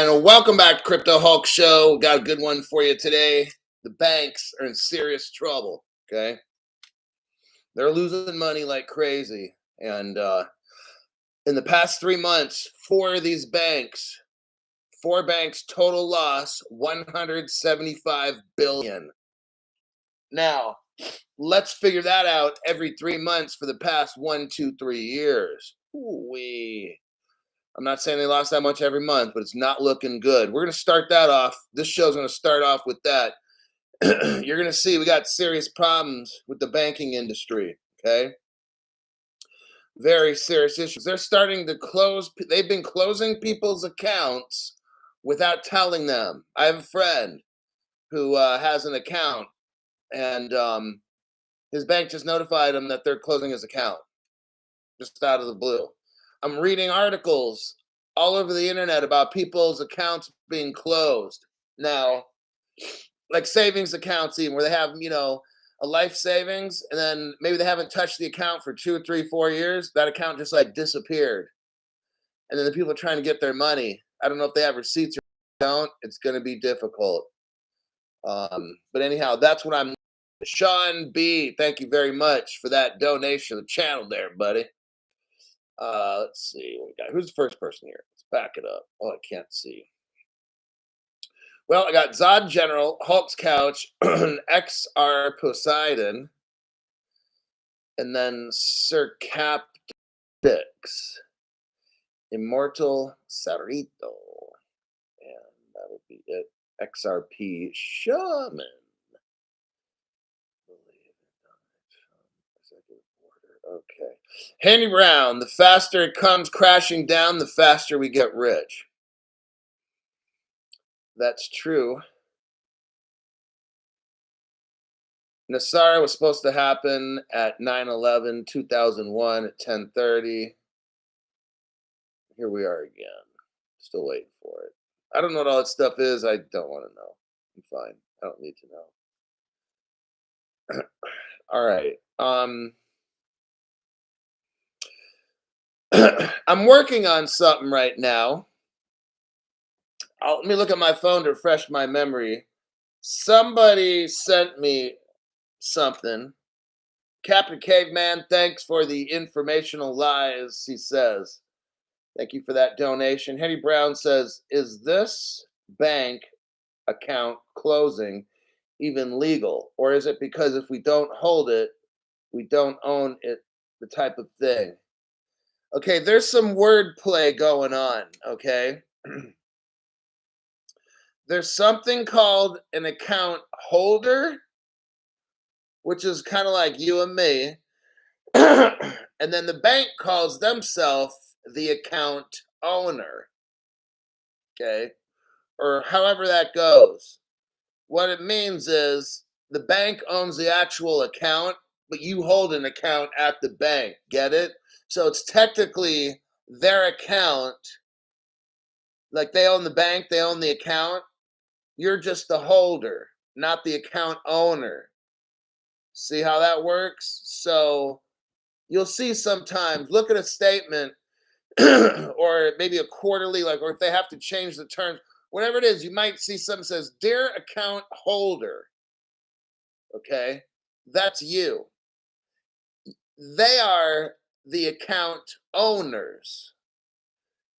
And welcome back to Crypto Hulk Show. Got a good one for you today. The banks are in serious trouble. Okay, they're losing money like crazy, and in the past 3 months, four banks total loss 175 billion. Now, let's figure that out every 3 months for the past 1, 2, 3 years. Ooh-wee. I'm not saying they lost that much every month, but it's not looking good. We're going to start that off. This show's going to start off with that. You're going to see we got serious problems with the banking industry, okay? Very serious issues. They're starting to close. They've been closing people's accounts without telling them. I have a friend who has an account, and his bank just notified him that they're closing his account just out of the blue. I'm reading articles all over the internet about people's accounts being closed. Now, like savings accounts, even where they have, a life savings, and then maybe they haven't touched the account for 2, 3, 4 years. That account just like disappeared. And then the people are trying to get their money. I don't know if they have receipts or don't. It's going to be difficult. But anyhow, that's what I'm. Sean B, thank you very much for that donation to the channel there, buddy. Let's see what we got. Who's the first person here? Let's back it up. Oh, I can't see. Well, I got Zod General, Hulk's Couch, XR Poseidon, and then Sir Cap Dix, Immortal Sarito, and that'll be it. XRP Shaman. Okay. Henry Brown, the faster it comes crashing down, the faster we get rich. That's true. Nasara was supposed to happen at 9/11/2001 at 10:30. Here we are again. Still waiting for it. I don't know what all that stuff is. I don't want to know. I'm fine. I don't need to know. All right. I'm working on something right now. Let me look at my phone to refresh my memory. Somebody sent me something. Captain Caveman, thanks for the informational lies, he says. Thank you for that donation. Henry Brown says, is this bank account closing even legal? Or is it because if we don't hold it, we don't own it, the type of thing? Okay, there's some wordplay going on, okay? There's something called an account holder, which is kind of like you and me. And then the bank calls themselves the account owner, okay? Or however that goes. What it means is the bank owns the actual account, but you hold an account at the bank. Get it? So it's technically their account. Like they own the bank, they own the account. You're just the holder, not the account owner. See how that works? So you'll see sometimes, look at a statement or maybe a quarterly, or if they have to change the terms, whatever it is, you might see something says, dear account holder. Okay, that's you. They are the account owners.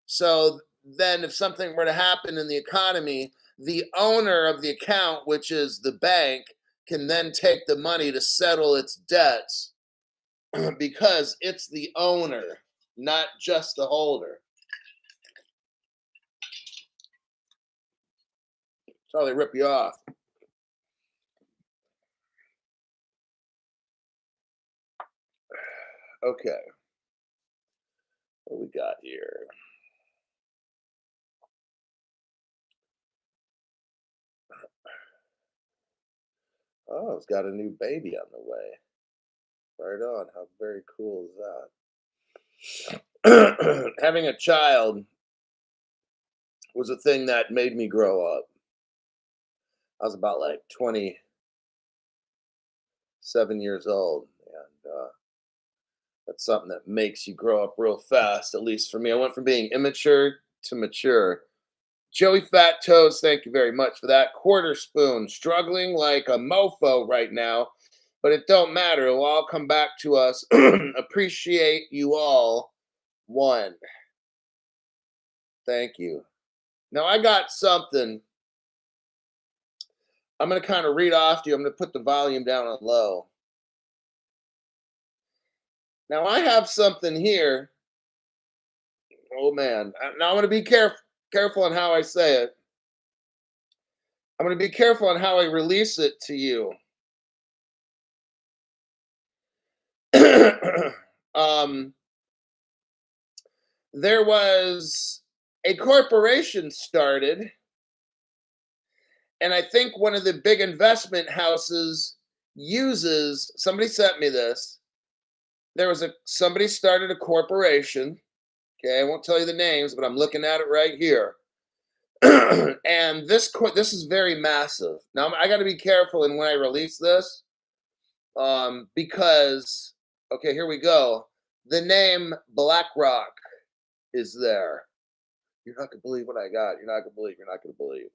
So then if something were to happen in the economy, the owner of the account, which is the bank, can then take the money to settle its debts because it's the owner, not just the holder. That's how they rip you off. Okay. What we got here? Oh, it's got a new baby on the way. Right on. How very cool is that? Having a child was a thing that made me grow up. I was about like 27 years old, and that's something that makes you grow up real fast. At least for me, I went from being immature to mature Joey Fat Toes, thank you very much for that. Quarter Spoon, struggling like a mofo right now, but it don't matter. It'll all come back to us. Appreciate you all. One. Thank you. Now I got something. I'm going to kind of read off to you. I'm going to put the volume down on low. Now I have something here. Oh man. Now I'm going to be careful on how I say it. I'm going to be careful on how I release it to you. um, there was a corporation started, and I think one of the big investment houses uses. Somebody sent me this. There was somebody started a corporation. Okay, I won't tell you the names, but I'm looking at it right here. And this is very massive. Now I got to be careful in when I release this, because okay, here we go. The name BlackRock is there. You're not gonna believe what I got. You're not gonna believe. You're not gonna believe.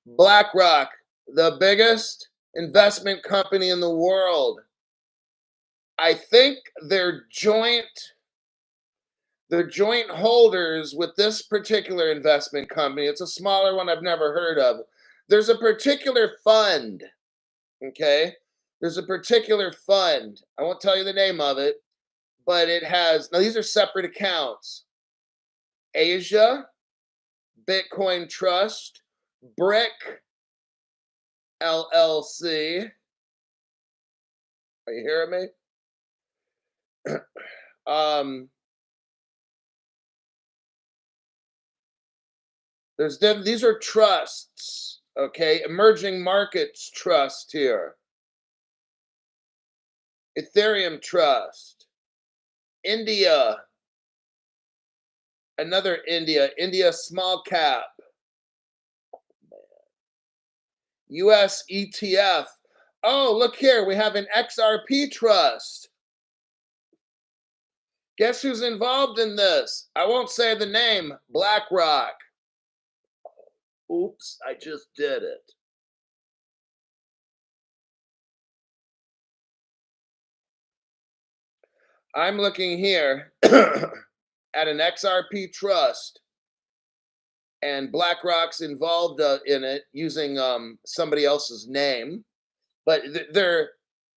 BlackRock, the biggest investment company in the world. I think they're joint holders with this particular investment company. It's a smaller one I've never heard of. There's a particular fund, okay? There's a particular fund. I won't tell you the name of it, but it has, now these are separate accounts. Asia, Bitcoin Trust, Brick LLC. Are you hearing me? um, these are trusts, okay? Emerging markets trust here. Ethereum Trust. India. Another India small cap. US ETF. Oh, look here, we have an XRP trust. Guess who's involved in this? I won't say the name. BlackRock. Oops, I just did it. I'm looking here at an XRP trust, and BlackRock's involved in it using somebody else's name, but they're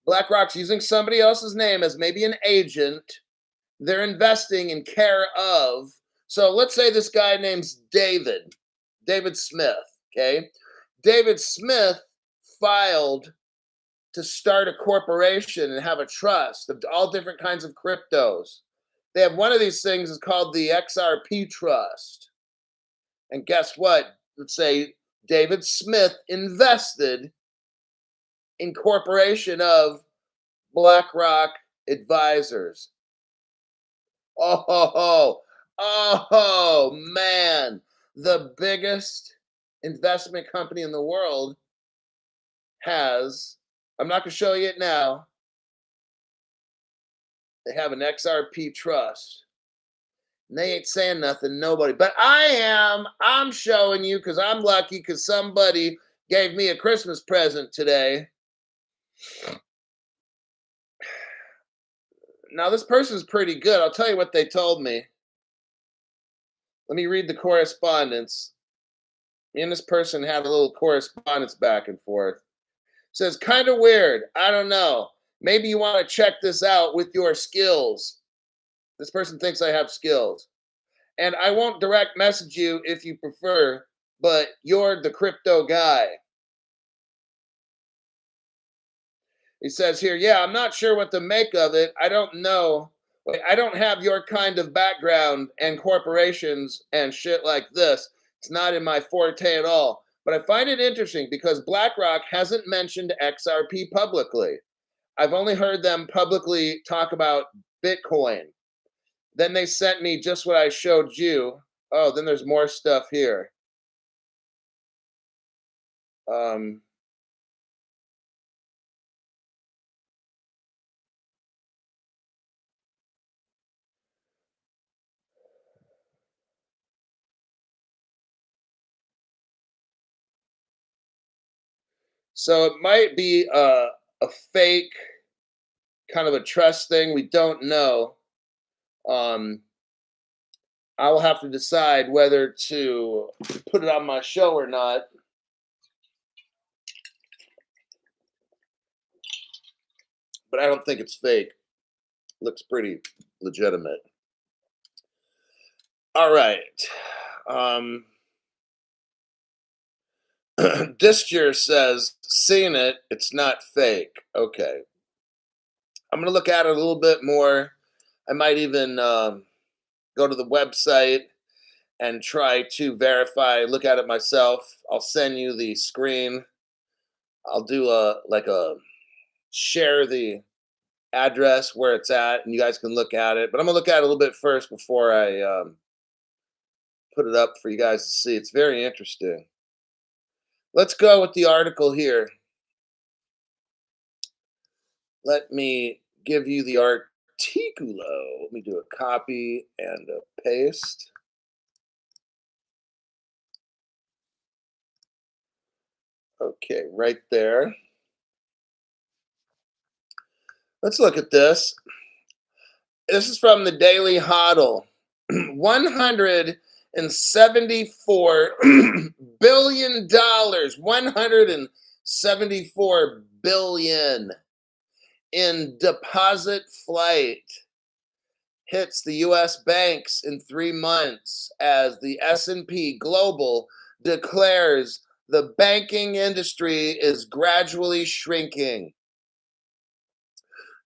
BlackRock's using somebody else's name as maybe an agent. They're investing in care of. So let's say this guy name's David Smith. Okay, David Smith filed to start a corporation and have a trust of all different kinds of cryptos. They have one of these things is called the XRP trust. And guess what? Let's say David Smith invested in corporation of BlackRock Advisors. Oh, man. The biggest investment company in the world has, I'm not going to show you it now. They have an XRP trust. And they ain't saying nothing, nobody. But I am. I'm showing you because I'm lucky because somebody gave me a Christmas present today. Now, this person's pretty good. I'll tell you what they told me. Let me read the correspondence. Me and this person had a little correspondence back and forth. It says, kind of weird. I don't know. Maybe you want to check this out with your skills. This person thinks I have skills. And I won't direct message you if you prefer, but you're the crypto guy. He says here, yeah, I'm not sure what to make of it. I don't know. I don't have your kind of background and corporations and shit like this. It's not in my forte at all. But I find it interesting because BlackRock hasn't mentioned XRP publicly. I've only heard them publicly talk about Bitcoin. Then they sent me just what I showed you. Oh, then there's more stuff here. Um, So it might be a fake kind of a trust thing. We don't know. Um, I will have to decide whether to put it on my show or not. But I don't think it's fake. Looks pretty legitimate. All right. Um, Disture says, "Seen it. It's not fake." Okay. I'm gonna look at it a little bit more. I might even go to the website and try to verify, look at it myself. I'll send you the screen. I'll do a share the address where it's at, and you guys can look at it. But I'm gonna look at it a little bit first before I put it up for you guys to see. It's very interesting. Let's go with the article here. Let me give you the articulo. Let me do a copy and a paste. Okay, right there. Let's look at this. This is from the Daily Hodl. $174 billion. $174 billion in deposit flight hits the US banks in 3 months as the S&P Global declares the banking industry is gradually shrinking.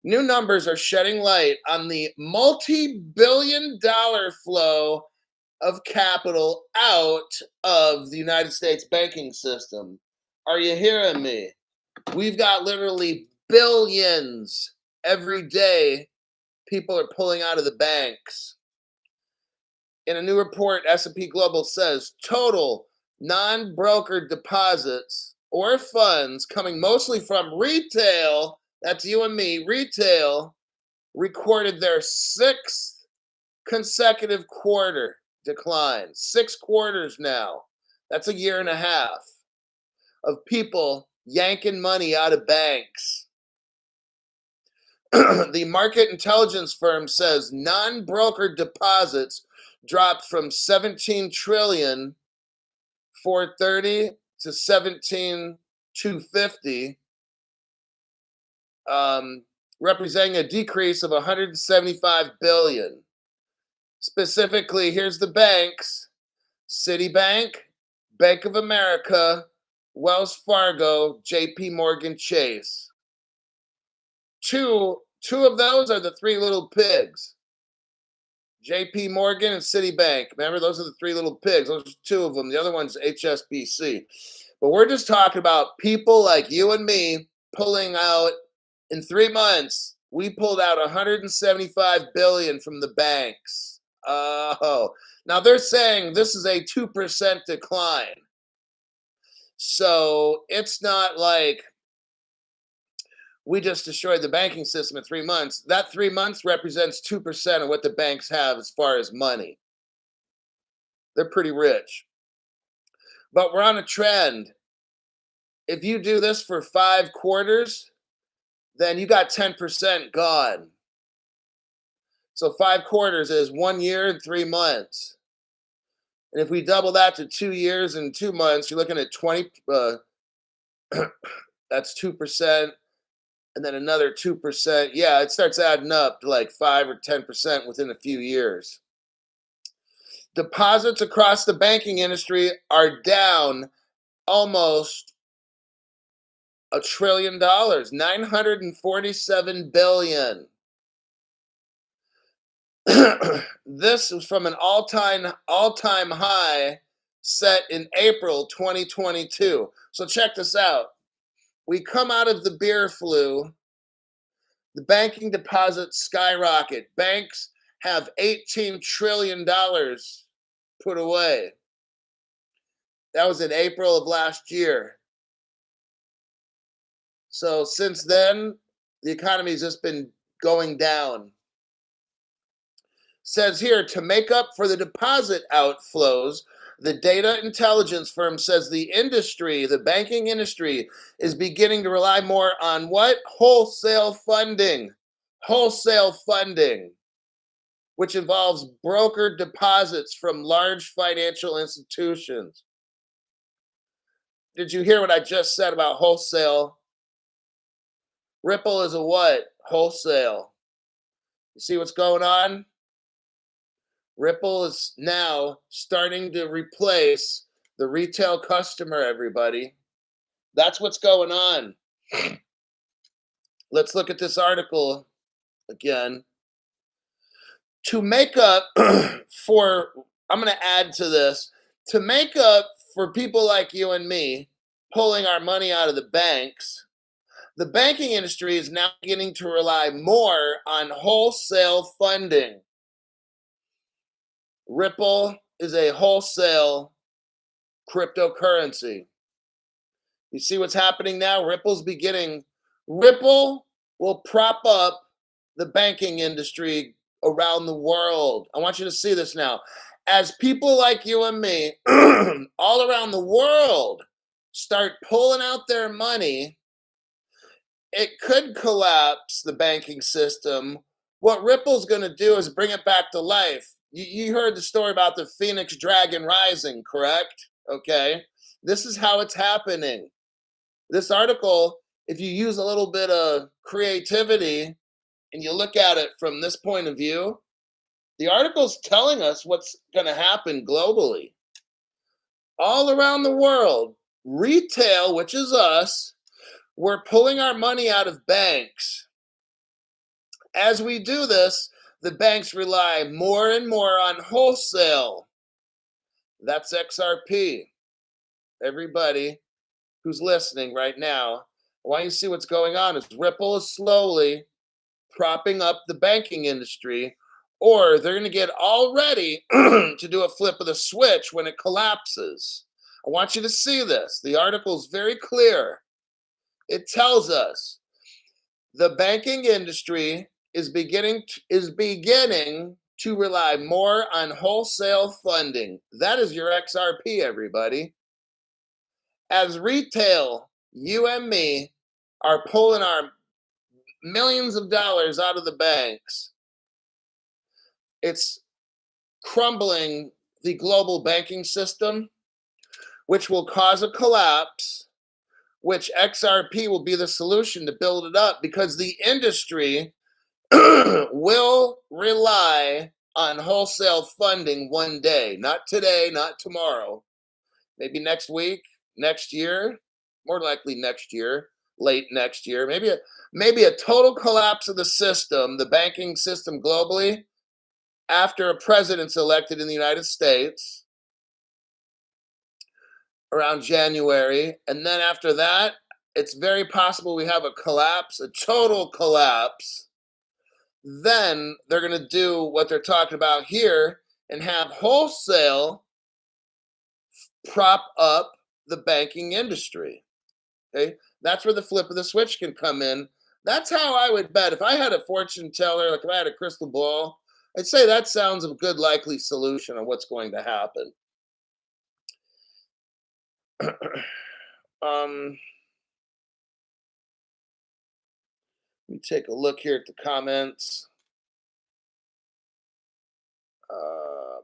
New numbers are shedding light on the multi-billion-dollar flow of capital out of the United States banking system. Are you hearing me? We've got literally billions every day people are pulling out of the banks. In a new report, S&P Global says total non-brokered deposits or funds coming mostly from retail, that's you and me, retail, recorded their sixth consecutive quarter decline. 6 quarters now. That's a year and a half of people yanking money out of banks. The market intelligence firm says non-brokered deposits dropped from 17 trillion 430 to 17 250, representing a decrease of 175 billion. Specifically, here's the banks: Citibank, Bank of America, Wells Fargo, JP Morgan Chase. Two of those are the three little pigs. JP Morgan and Citibank. Remember, those are the three little pigs. Those are 2 of them. The other one's HSBC. But we're just talking about people like you and me pulling out in 3 months. We pulled out 175 billion from the banks. Oh, now they're saying this is a 2% decline. So it's not like we just destroyed the banking system in 3 months. That 3 months represents 2% of what the banks have as far as money. They're pretty rich. But we're on a trend. If you do this for 5 quarters, then you got 10% gone. So 5 quarters is 1 year and 3 months. And if we double that to 2 years and 2 months, you're looking at 20. That's 2%. And then another 2%. Yeah, it starts adding up to like 5 or 10% within a few years. Deposits across the banking industry are down almost $1 trillion, 947 billion. This is from an all-time high set in April 2022. So check this out. We come out of the beer flu. The banking deposits skyrocket. Banks have $18 trillion put away. That was in April of last year. So since then, the economy's just been going down. Says here, to make up for the deposit outflows, The data intelligence firm says the industry, the banking industry, is beginning to rely more on what? Wholesale funding. Wholesale funding, which involves brokered deposits from large financial institutions. Did you hear what I just said about wholesale? Ripple is a what? Wholesale. You see what's going on? Ripple is now starting to replace the retail customer, everybody. That's what's going on. Let's look at this article again. To make up for, I'm going to add to this, to make up for people like you and me pulling our money out of the banks, the banking industry is now beginning to rely more on wholesale funding. Ripple is a wholesale cryptocurrency. You see what's happening now? Ripple will prop up the banking industry around the world. I want you to see this now. As people like you and me all around the world start pulling out their money, it could collapse the banking system. What Ripple's going to do is bring it back to life. You heard the story about the Phoenix Dragon rising, correct? Okay. This is how it's happening. This article, if you use a little bit of creativity and you look at it from this point of view, the article's telling us what's going to happen globally. All around the world, retail, which is us, we're pulling our money out of banks. As we do this, the banks rely more and more on wholesale. That's XRP. Everybody who's listening right now, I want you to see what's going on. Is Ripple is slowly propping up the banking industry, or they're going to get all ready to do a flip of the switch when it collapses. I want you to see this. The article is very clear. It tells us the banking industry is beginning to rely more on wholesale funding. That is your XRP, everybody. As retail, you and me are pulling our millions of dollars out of the banks. It's crumbling the global banking system, which will cause a collapse, which XRP will be the solution to build it up, because the industry will rely on wholesale funding one day. Not today, not tomorrow. Maybe next week, next year, more likely next year, late next year. Maybe a total collapse of the system, the banking system globally, after a president's elected in the United States around January. And then after that, it's very possible we have a collapse, a total collapse. Then they're going to do what they're talking about here and have wholesale prop up the banking industry. Okay, that's where the flip of the switch can come in. That's how I would bet. If I had a fortune teller, like if I had a crystal ball, I'd say that sounds a good likely solution on what's going to happen. Let me take a look here at the comments.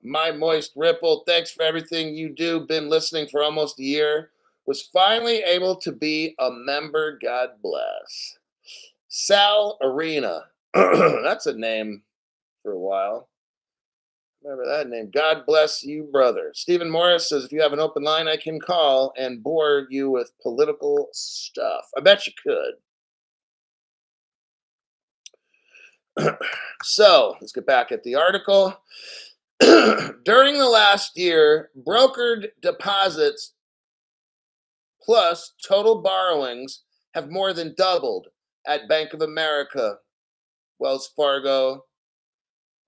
My Moist Ripple, thanks for everything you do. Been listening for almost a year. Was finally able to be a member. God bless. Sal Arena. That's a name for a while. Remember that name. God bless you, brother. Stephen Morris says, if you have an open line, I can call and bore you with political stuff. I bet you could. So let's get back at the article. During the last year, brokered deposits plus total borrowings have more than doubled at Bank of America, Wells Fargo,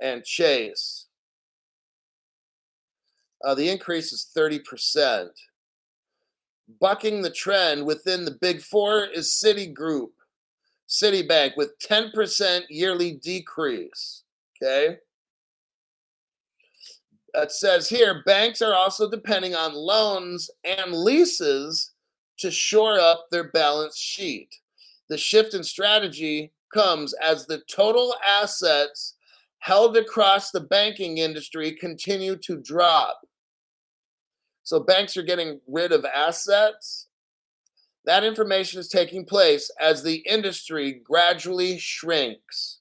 and Chase. The increase is 30%. Bucking the trend within the Big Four is Citibank, with 10% yearly decrease. Okay. It says here banks are also depending on loans and leases to shore up their balance sheet. The shift in strategy comes as the total assets held across the banking industry continue to drop. So banks are getting rid of assets. That information is taking place as the industry gradually shrinks.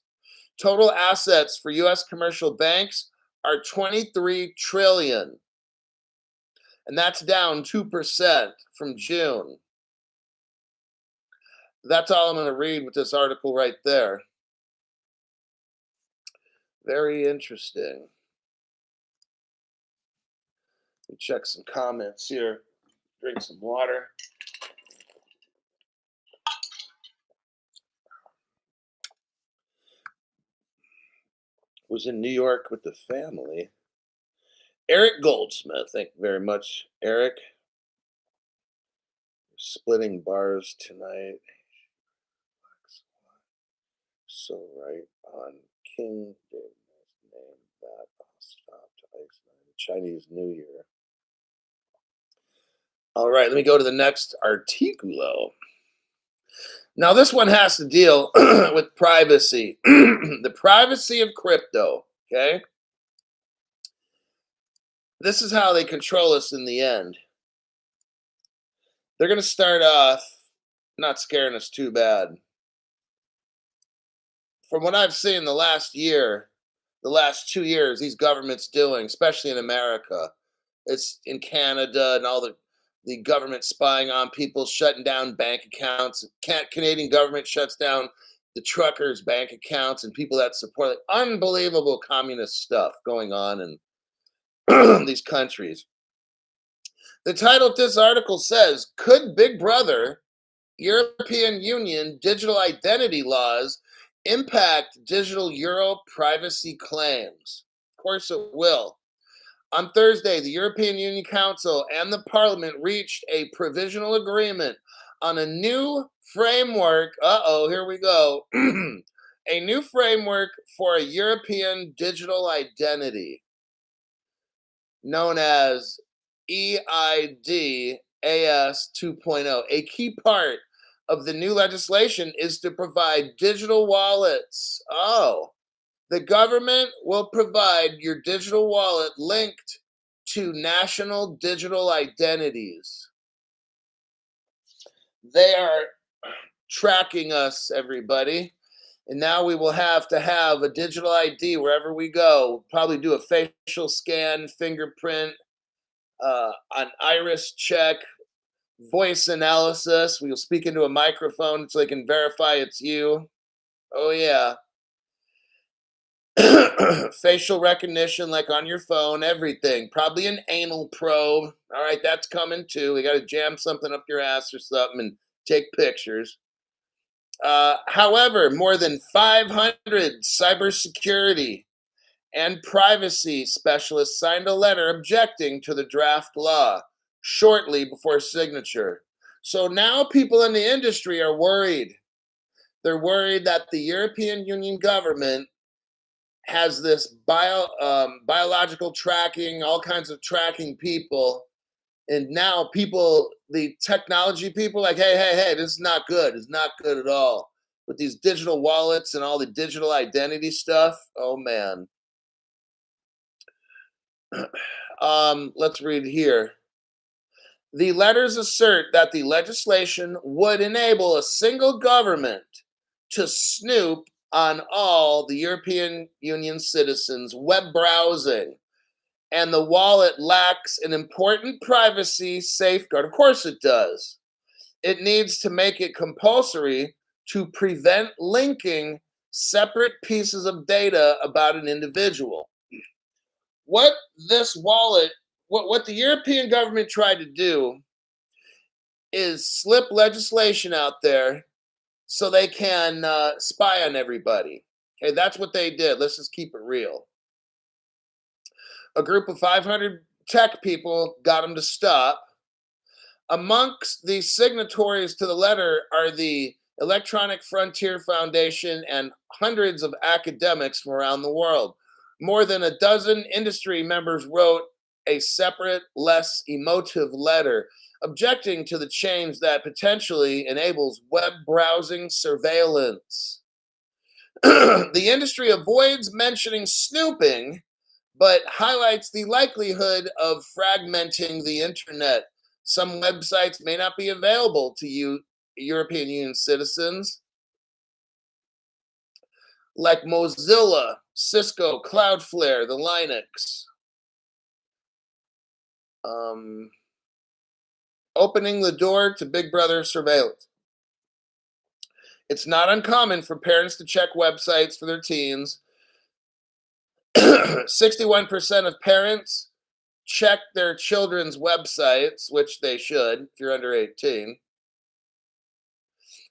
Total assets for US commercial banks are 23 trillion, and that's down 2% from June. That's all I'm going to read with this article right there. Very interesting. Let me check some comments here. Drink some water. Was in New York with the family. Eric Goldsmith, thank you very much, Eric. Splitting bars tonight. So right on King David's name that stopped Chinese New Year. All right, let me go to the next articulo. Now, this one has to deal with privacy, the privacy of crypto. Okay, this is how they control us in the end. They're going to start off not scaring us too bad. From what I've seen the last year, the last 2 years, these governments doing, especially in America, it's in Canada and all the government spying on people, shutting down bank accounts. Canadian government shuts down the truckers' bank accounts and people that support it. Unbelievable communist stuff going on in these countries. The title of this article says, Could Big Brother, European Union digital identity laws impact digital euro privacy claims? Of course it will. On Thursday, the European Union Council and the Parliament reached a provisional agreement on a new framework. Here we go. A new framework for a European digital identity known as EIDAS 2.0. A key part of the new legislation is to provide digital wallets. The government will provide your digital wallet linked to national digital identities. They are tracking us, everybody. And now we will have to have a digital ID wherever we go. Probably do a facial scan, fingerprint, an iris check, voice analysis. We'll speak into a microphone so they can verify it's you. Oh, yeah. Facial recognition, like on your phone, everything. Probably an anal probe. All right, that's coming too. We got to jam something up your ass or something and take pictures. However, more than 500 cybersecurity and privacy specialists signed a letter objecting to the draft law shortly before signature. So now people in the industry are worried. They're worried that the European Union government has this biological tracking, all kinds of tracking people. And now people, the technology people, like, hey, this is not good. It's not good at all. With these digital wallets and all the digital identity stuff. Oh, man. Let's read here. The letters assert that the legislation would enable a single government to snoop on all the European Union citizens' web browsing, and the wallet lacks an important privacy safeguard. Of course it does. It needs to make it compulsory to prevent linking separate pieces of data about an individual. What this wallet, what the European government tried to do is slip legislation out there so they can spy on everybody. Okay, that's what they did. Let's just keep it real. A group of 500 tech people got them to stop. Amongst the signatories to the letter are the Electronic Frontier Foundation and hundreds of academics from around the world. More than a dozen industry members wrote a separate, less emotive letter objecting to the change that potentially enables web browsing surveillance. The industry avoids mentioning snooping, but highlights the likelihood of fragmenting the internet. Some websites may not be available to you, European Union citizens, like Mozilla, Cisco, Cloudflare, the Linux. Um, Opening the door to Big Brother surveillance. It's not uncommon for parents to check websites for their teens. 61% of parents check their children's websites, which they should if you're under 18.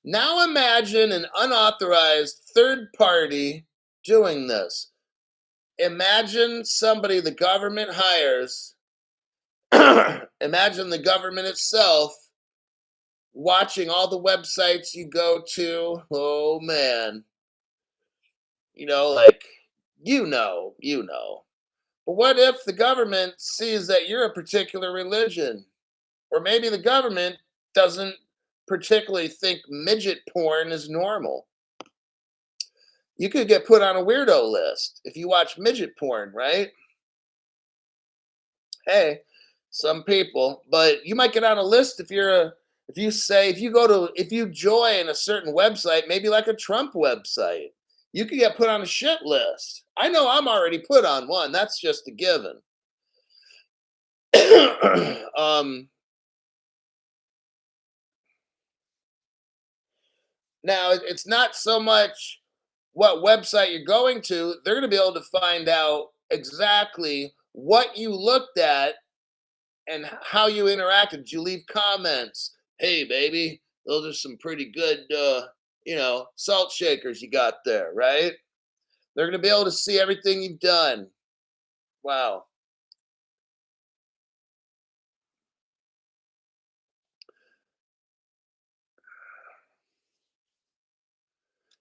Now imagine an unauthorized third party doing this. Imagine somebody the government hires. Imagine the government itself watching all the websites you go to. Oh man. Like, you know. But what if the government sees that you're a particular religion? Or maybe the government doesn't particularly think midget porn is normal. You could get put on a weirdo list if you watch midget porn, right? Hey, some people, but you might get on a list if you join a certain website, maybe like a Trump website, you could get put on a shit list. I know I'm already put on one. That's just a given. um, Now, it's not so much what website you're going to. They're going to be able to find out exactly what you looked at and how you interacted. Did you leave comments? Hey, baby, those are some pretty good, salt shakers you got there, right? They're going to be able to see everything you've done. Wow.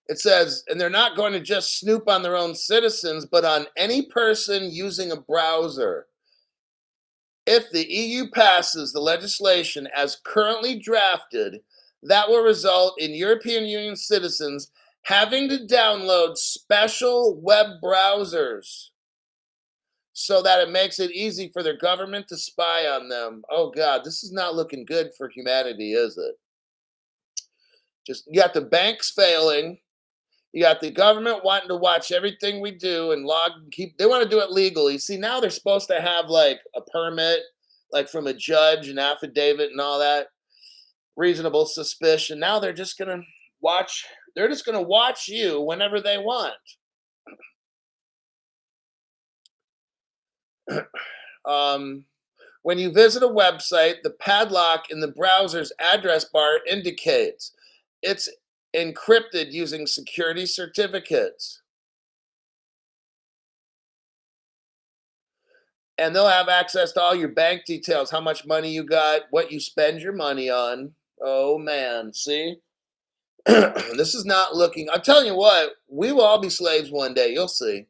It says, and they're not going to just snoop on their own citizens, but on any person using a browser. If the EU passes the legislation as currently drafted, that will result in European Union citizens having to download special web browsers so that it makes it easy for their government to spy on them. Oh God, this is not looking good for humanity, is it? Just you got the banks failing. You got the government wanting to watch everything we do and log and keep. They want to do it legally. See, now they're supposed to have like a permit, like from a judge, an affidavit, and all that. Reasonable suspicion. Now they're just gonna watch. They're just gonna watch you whenever they want. um, when you visit a website, the padlock in the browser's address bar indicates it's encrypted using security certificates. And they'll have access to all your bank details, how much money you got, what you spend your money on. Oh man, see? This is not looking. I'm telling you what, we will all be slaves one day. You'll see.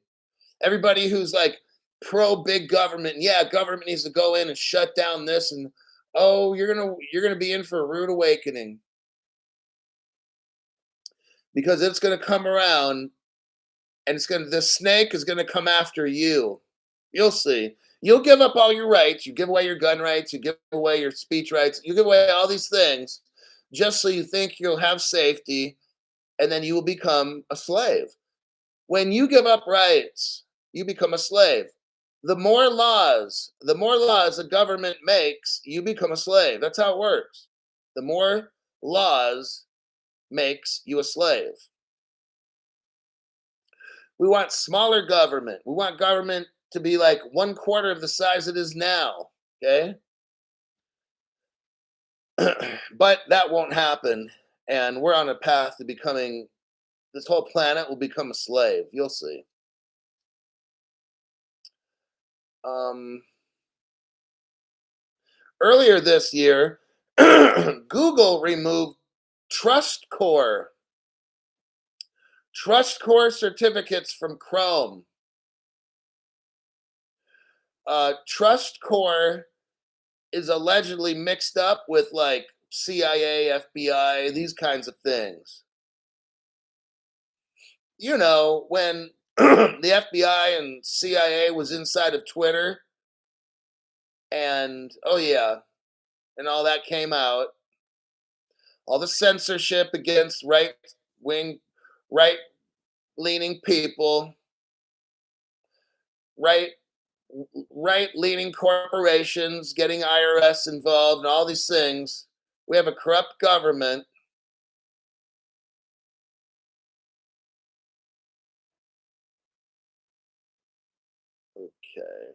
Everybody who's like pro big government, yeah, government needs to go in and shut down this and oh, you're gonna be in for a rude awakening. Because it's gonna come around and the snake is gonna come after you. You'll see. You'll give up all your rights. You give away your gun rights. You give away your speech rights. You give away all these things just so you think you'll have safety, and then you will become a slave. When you give up rights, you become a slave. The more laws a government makes, you become a slave. That's how it works. The more laws makes you a slave. We want smaller government. We want government to be like 1/4 of the size it is now. Okay. But that won't happen. And we're on a path to becoming, this whole planet will become a slave. You'll see. Um, Earlier this year, Google removed Trust Core, Trust Core certificates from Chrome. Trust Core is allegedly mixed up with like CIA, FBI, these kinds of things. You know, when the FBI and CIA was inside of Twitter, and oh yeah, and all that came out, all the censorship against wing, right leaning people, right right leaning corporations, getting IRS involved, and all these things. We have a corrupt government. Okay.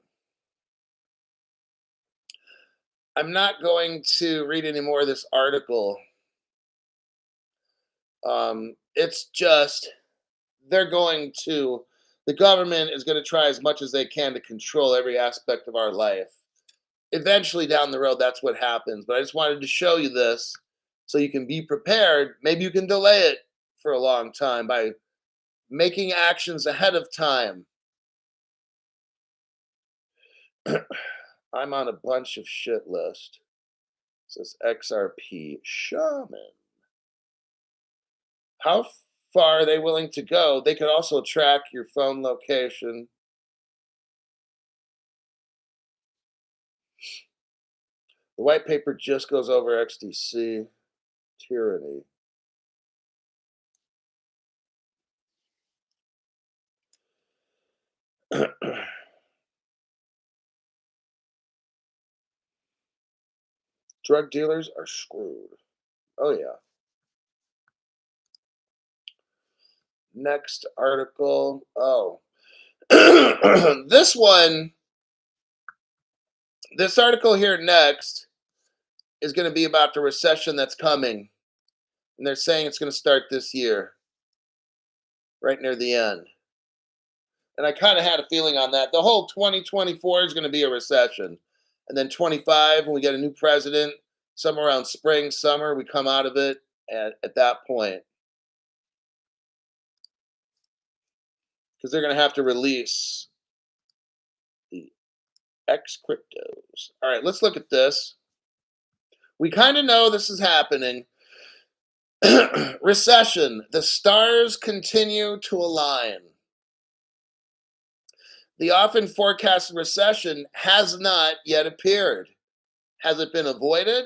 I'm not going to read any more of this article. It's just they're going to the government is going to try as much as they can to control every aspect of our life. Eventually down the road that's what happens, but I just wanted to show you this so you can be prepared. Maybe you can delay it for a long time by making actions ahead of time. I'm on a bunch of shit list. It says XRP shaman. How far are they willing to go? They could also track your phone location. The white paper just goes over XDC tyranny. Drug dealers are screwed. Oh, yeah. Next article. Oh. This article here next is going to be about the recession that's coming. And they're saying it's going to start this year, right near the end. And I kind of had a feeling on that. The whole 2024 is going to be a recession. And then 25, when we get a new president, somewhere around spring, summer, we come out of it at that point. Because they're going to have to release the X cryptos. All right, let's look at this. We kind of know this is happening. Recession. The stars continue to align. The often forecasted recession has not yet appeared. Has it been avoided?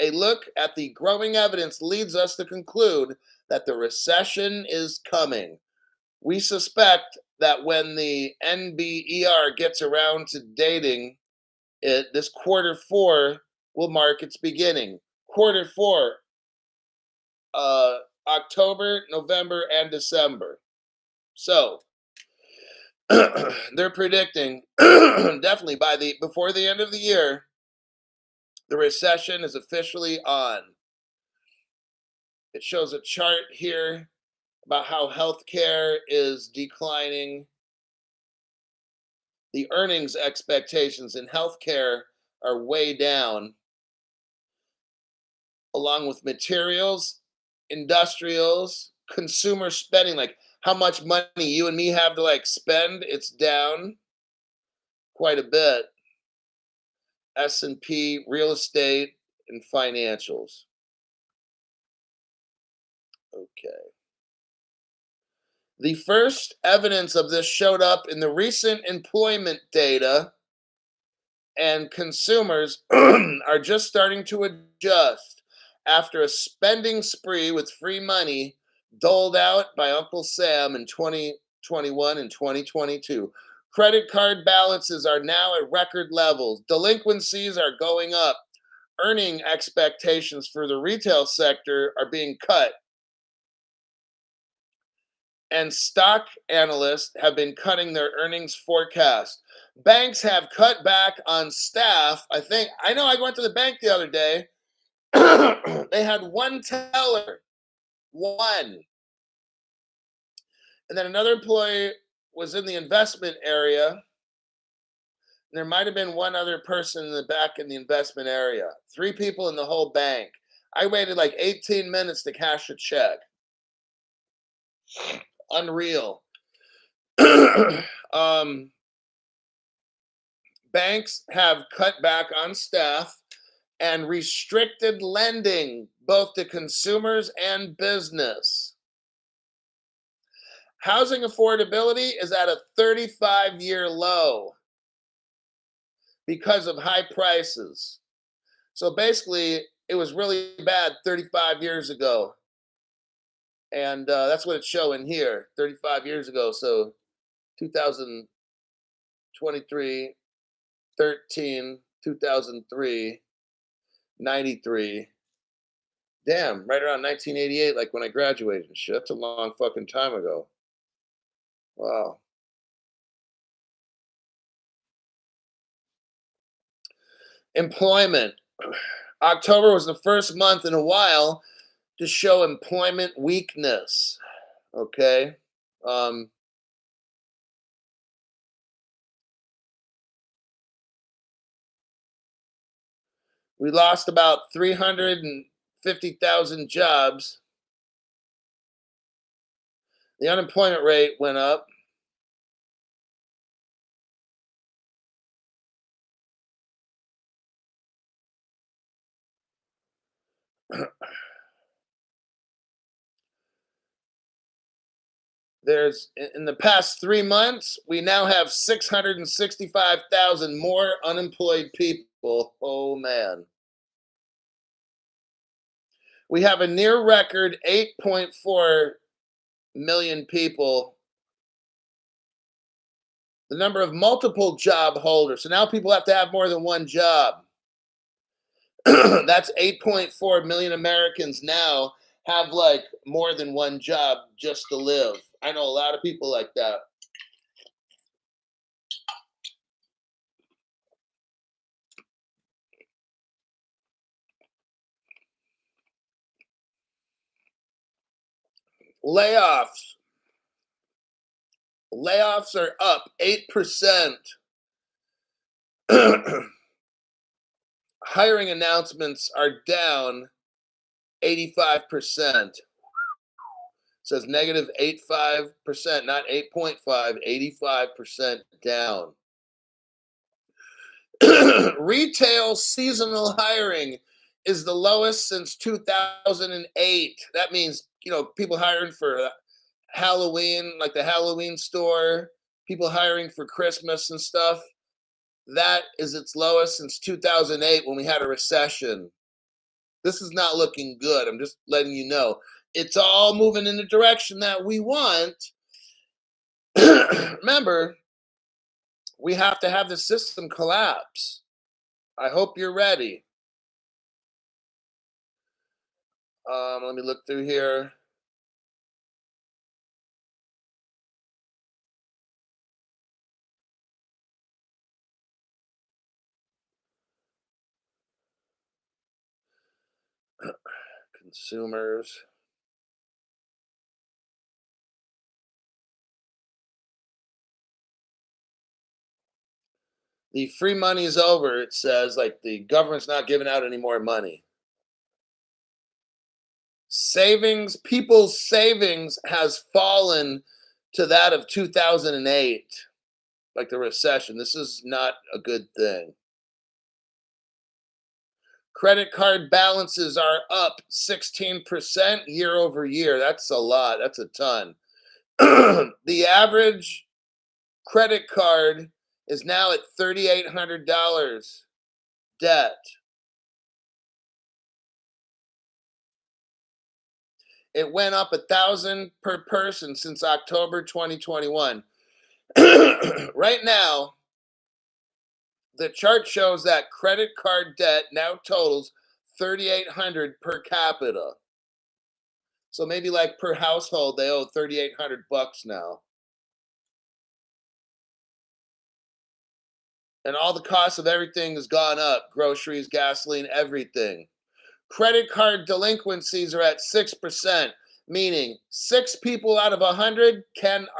A look at the growing evidence leads us to conclude that the recession is coming. We suspect that when the NBER gets around to dating it, this quarter four will mark its beginning. Quarter four, October, November, and December. So they're predicting definitely before the end of the year, the recession is officially on. It shows a chart here about how healthcare is declining. The earnings expectations in healthcare are way down, along with materials, industrials, consumer spending, like how much money you and me have to like spend, it's down quite a bit. S&P, real estate, and financials. Okay. The first evidence of this showed up in the recent employment data, and consumers are just starting to adjust after a spending spree with free money doled out by Uncle Sam in 2021 and 2022. Credit card balances are now at record levels. Delinquencies are going up. Earning expectations for the retail sector are being cut. And stock analysts have been cutting their earnings forecast. Banks have cut back on staff. I know I went to the bank the other day. They had one teller, one. And then another employee was in the investment area. And there might have been one other person in the back in the investment area. Three people in the whole bank. I waited like 18 minutes to cash a check. Unreal. Banks have cut back on staff and restricted lending both to consumers and business. Housing affordability is at a 35-year low because of high prices. So basically, it was really bad 35 years ago. And that's what it's showing here 35 years ago. So 2023, 13, 2003, 93. Damn, right around 1988, like when I graduated and shit. That's a long fucking time ago. Wow. Employment. October was the first month in a while to show employment weakness. Okay. Um, we lost about 350,000 jobs. The unemployment rate went up. There's in the past 3 months, we now have 665,000 more unemployed people. Oh man. We have a near record 8.4 million people. The number of multiple job holders. So now people have to have more than one job. That's 8.4 million Americans now have like more than one job just to live. I know a lot of people like that. Layoffs. Layoffs are up 8%. Hiring announcements are down 85%. It says negative 85%, not 8.5, 85% down. Retail seasonal hiring is the lowest since 2008. That means, people hiring for Halloween, like the Halloween store, people hiring for Christmas and stuff. That is its lowest since 2008 when we had a recession. This is not looking good. I'm just letting you know. It's all moving in the direction that we want. Remember, we have to have the system collapse. I hope you're ready. Let me look through here. Consumers. The free money is over, it says, like the government's not giving out any more money. People's savings has fallen to that of 2008, like the recession. This is not a good thing. Credit card balances are up 16% year over year. That's a lot. That's a ton. The average credit card is now at $3,800 debt. It went up 1,000 per person since October 2021. Right now, the chart shows that credit card debt now totals $3,800 per capita. So maybe like per household, they owe $3,800 now. And all the costs of everything has gone up: groceries, gasoline, everything. Credit card delinquencies are at 6%, meaning 6 people out of 100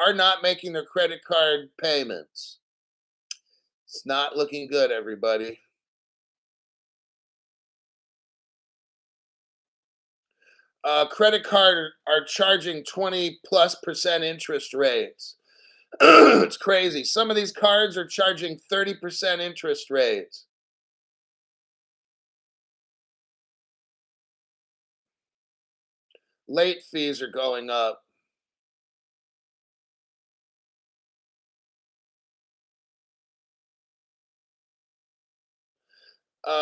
are not making their credit card payments. It's not looking good, everybody. Credit card are charging 20+% interest rates. It's crazy. Some of these cards are charging 30% interest rates. Late fees are going up.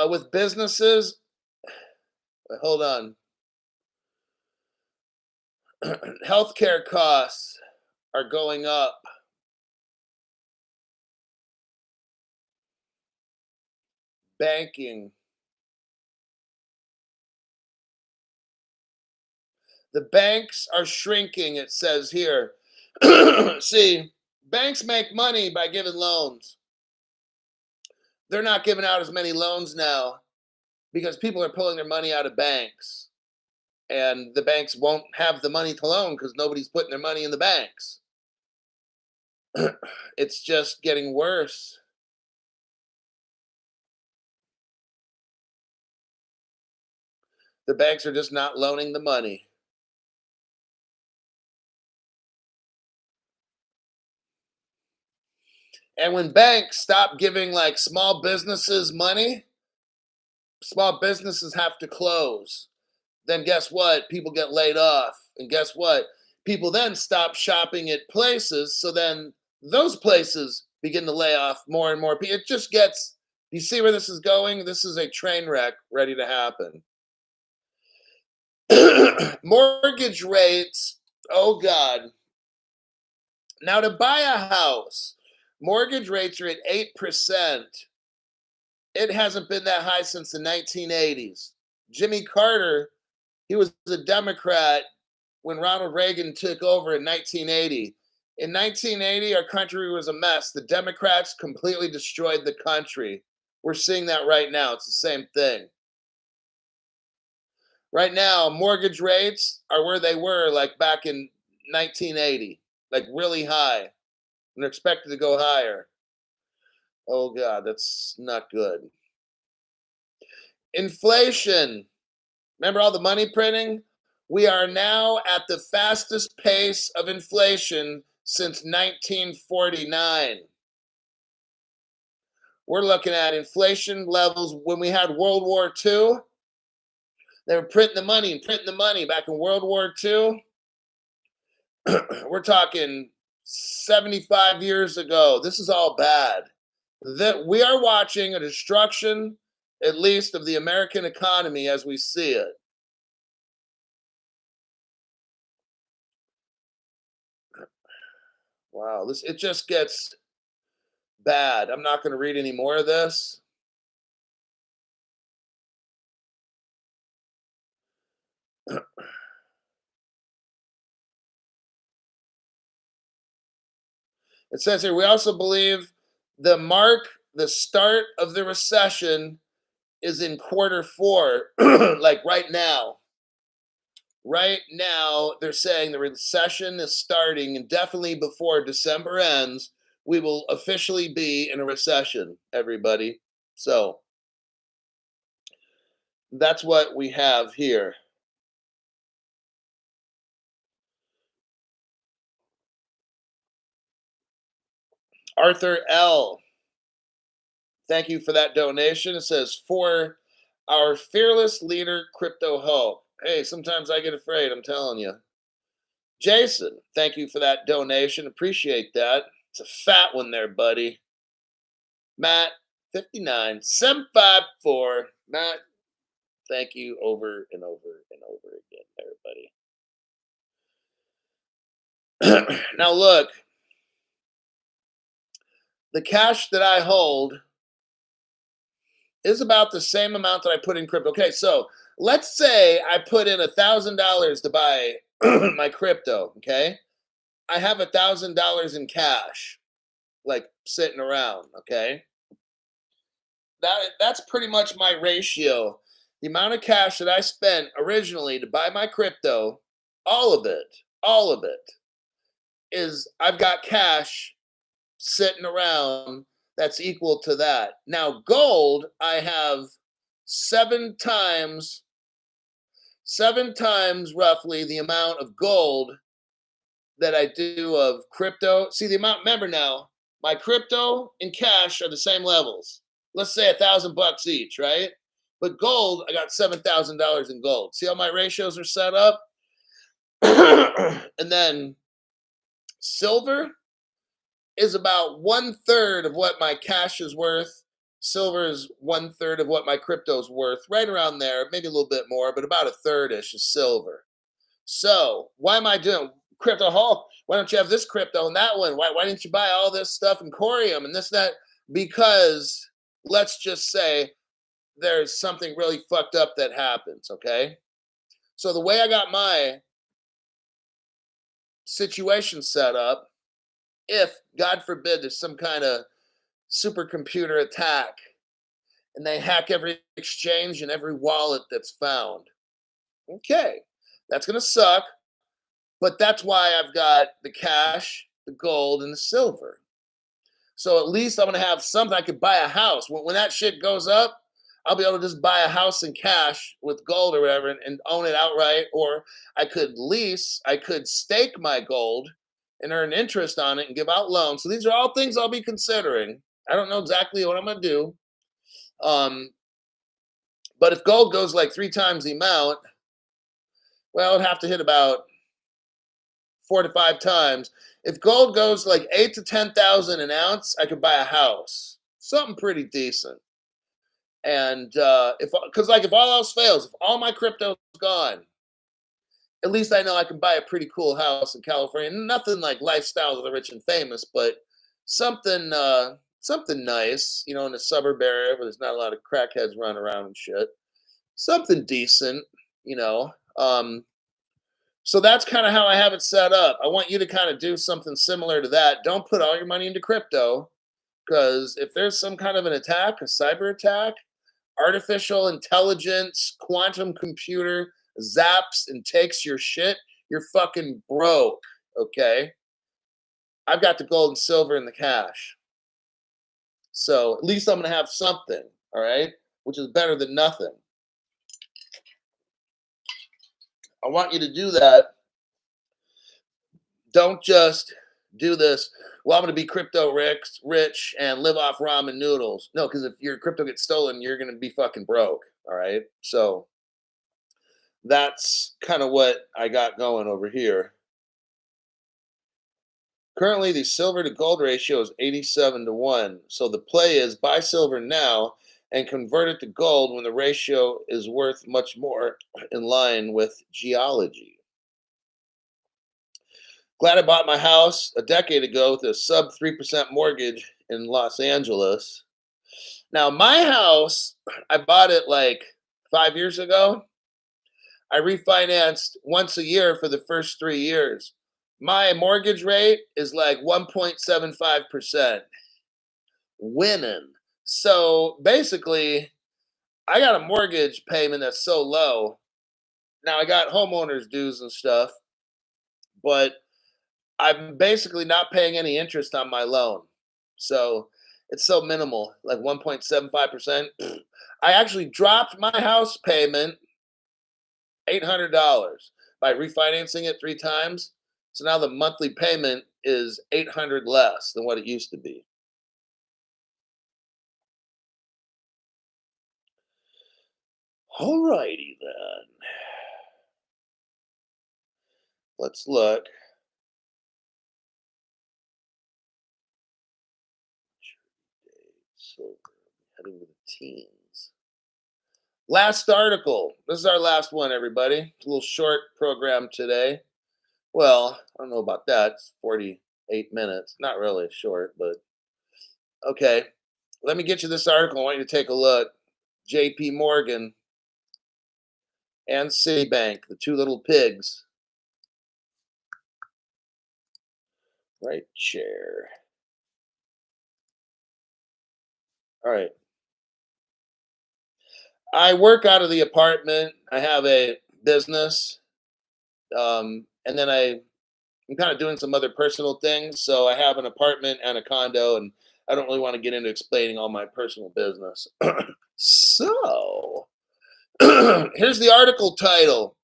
With businesses, hold on. Healthcare costs are going up. Banking. The banks are shrinking, it says here. See, banks make money by giving loans. They're not giving out as many loans now because people are pulling their money out of banks. And the banks won't have the money to loan because nobody's putting their money in the banks. It's just getting worse. The banks are just not loaning the money. And when banks stop giving like small businesses money, small businesses have to close. Then guess what? People get laid off. And guess what? People then stop shopping at places. So then those places begin to lay off more and more people. It just gets, you see where this is going? This is a train wreck ready to happen. Mortgage rates, oh God. Now to buy a house, mortgage rates are at 8%. It hasn't been that high since the 1980s. Jimmy Carter, he was a Democrat when Ronald Reagan took over in 1980. In 1980, our country was a mess. The Democrats completely destroyed the country. We're seeing that right now. It's the same thing. Right now, mortgage rates are where they were like back in 1980, like really high. And they're expected to go higher. Oh God, that's not good. Inflation. Remember all the money printing? We are now at the fastest pace of inflation since 1949. We're looking at inflation levels when we had World War II. They were printing the money and printing the money back in World War II. We're talking 75 years ago. This is all bad. That we are watching a destruction, at least, of the American economy as we see it. Wow, this it just gets bad. I'm not going to read any more of this. It says here we also believe the start of the recession is in quarter 4, like right now. Right now, they're saying the recession is starting, and definitely before December ends, we will officially be in a recession, everybody. So that's what we have here. Arthur L. Thank you for that donation. It says, for our fearless leader, Crypto Hope. Hey, sometimes I get afraid, I'm telling you. Jason, thank you for that donation. Appreciate that. It's a fat one there, buddy. Matt, 59, 754. Matt, thank you over and over and over again, everybody. Now, look, the cash that I hold is about the same amount that I put in crypto. Okay, so let's say I put in $1,000 to buy my crypto. Okay, I have $1,000 in cash, like sitting around. Okay, that's pretty much my ratio. The amount of cash that I spent originally to buy my crypto, all of it is I've got cash sitting around that's equal to that. Now, gold, I have seven times roughly the amount of gold that I do of crypto. See the amount. Remember now, my crypto and cash are the same levels. Let's say $1,000 each, right? But gold, I got $7,000 in gold. See how my ratios are set up? And then silver is about 1/3 of what my cash is worth. Silver is 1/3 of what my crypto is worth, right around there, maybe a little bit more, but about a third ish is silver. So why am I doing crypto? Oh, why don't you have this crypto and that one? Why didn't you buy all this stuff in Corium and this, that? Because let's just say there's something really fucked up that happens, okay? So the way I got my situation set up, if God forbid there's some kind of supercomputer attack and they hack every exchange and every wallet that's found, okay, that's going to suck. But that's why I've got the cash, the gold, and the silver. So at least I'm going to have something. I could buy a house. When that shit goes up, I'll be able to just buy a house in cash with gold or whatever and own it outright. Or I could lease, I could stake my gold and earn interest on it and give out loans. So these are all things I'll be considering. I don't know exactly what I'm going to do. But if gold goes like 3 times the amount, well, it'd have to hit about 4 to 5 times. If gold goes like 8 to 10,000 an ounce, I could buy a house, something pretty decent. And because like if all else fails, if all my crypto's gone, at least I know I can buy a pretty cool house in California. Nothing like lifestyle of the rich and famous, but something something nice, in a suburb area where there's not a lot of crackheads running around and shit. Something decent, you know. So that's kind of how I have it set up. I want you to kind of do something similar to that. Don't put all your money into crypto because if there's some kind of an attack, a cyber attack, artificial intelligence, quantum computer zaps and takes your shit, you're fucking broke. Okay. I've got the gold and silver and the cash. So at least I'm going to have something. All right. Which is better than nothing. I want you to do that. Don't just do this. Well, I'm going to be crypto rich and live off ramen noodles. No, because if your crypto gets stolen, you're going to be fucking broke. All right. So that's kind of what I got going over here. Currently, the silver to gold ratio is 87-1. So the play is buy silver now and convert it to gold when the ratio is worth much more in line with geology. Glad I bought my house a decade ago with a sub 3% mortgage in Los Angeles. Now, my house, I bought it like 5 years ago. I refinanced once a year for the first 3 years. My mortgage rate is like 1.75%. Winning. So basically, I got a mortgage payment that's so low. Now, I got homeowners' dues and stuff, but I'm basically not paying any interest on my loan. So it's so minimal, like 1.75%. I actually dropped my house payment $800 by refinancing it 3 times. So now the monthly payment is $800 less than what it used to be. Alrighty then. Let's look. So heading to the teens. Last article. This is our last one, everybody. It's a little short program today. Well, I don't know about that. It's 48 minutes. Not really short, but okay. Let me get you this article. I want you to take a look. JP Morgan and Citibank, the two little pigs. Right chair. All right. I work out of the apartment. I have a business. And then I'm kind of doing some other personal things. So I have an apartment and a condo, and I don't really want to get into explaining all my personal business. So here's the article title.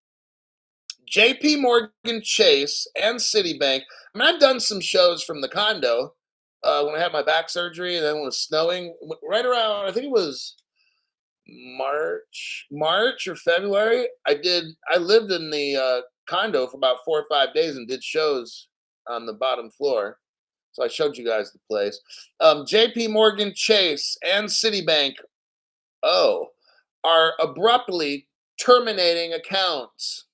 JP Morgan Chase and Citibank. I mean, I've done some shows from the condo when I had my back surgery and then when it was snowing, right around, I think it was March or February. I lived in the condo for about 4 or 5 days and did shows on the bottom floor. So I showed you guys the place. JP Morgan Chase and Citibank, are abruptly terminating accounts,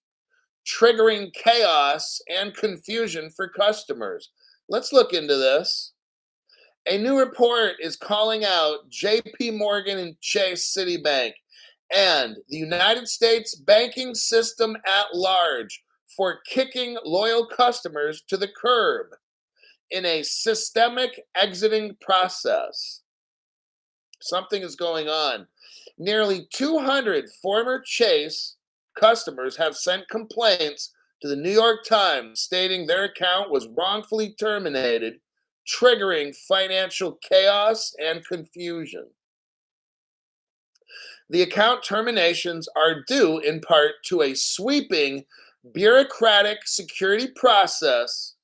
triggering chaos and confusion for customers. Let's look into this. A new report is calling out JP Morgan and Chase Citibank and the United States banking system at large for kicking loyal customers to the curb in a systemic exiting process. Something is going on. Nearly 200 former Chase customers have sent complaints to the New York Times stating their account was wrongfully terminated, triggering financial chaos and confusion. The account terminations are due in part to a sweeping bureaucratic security process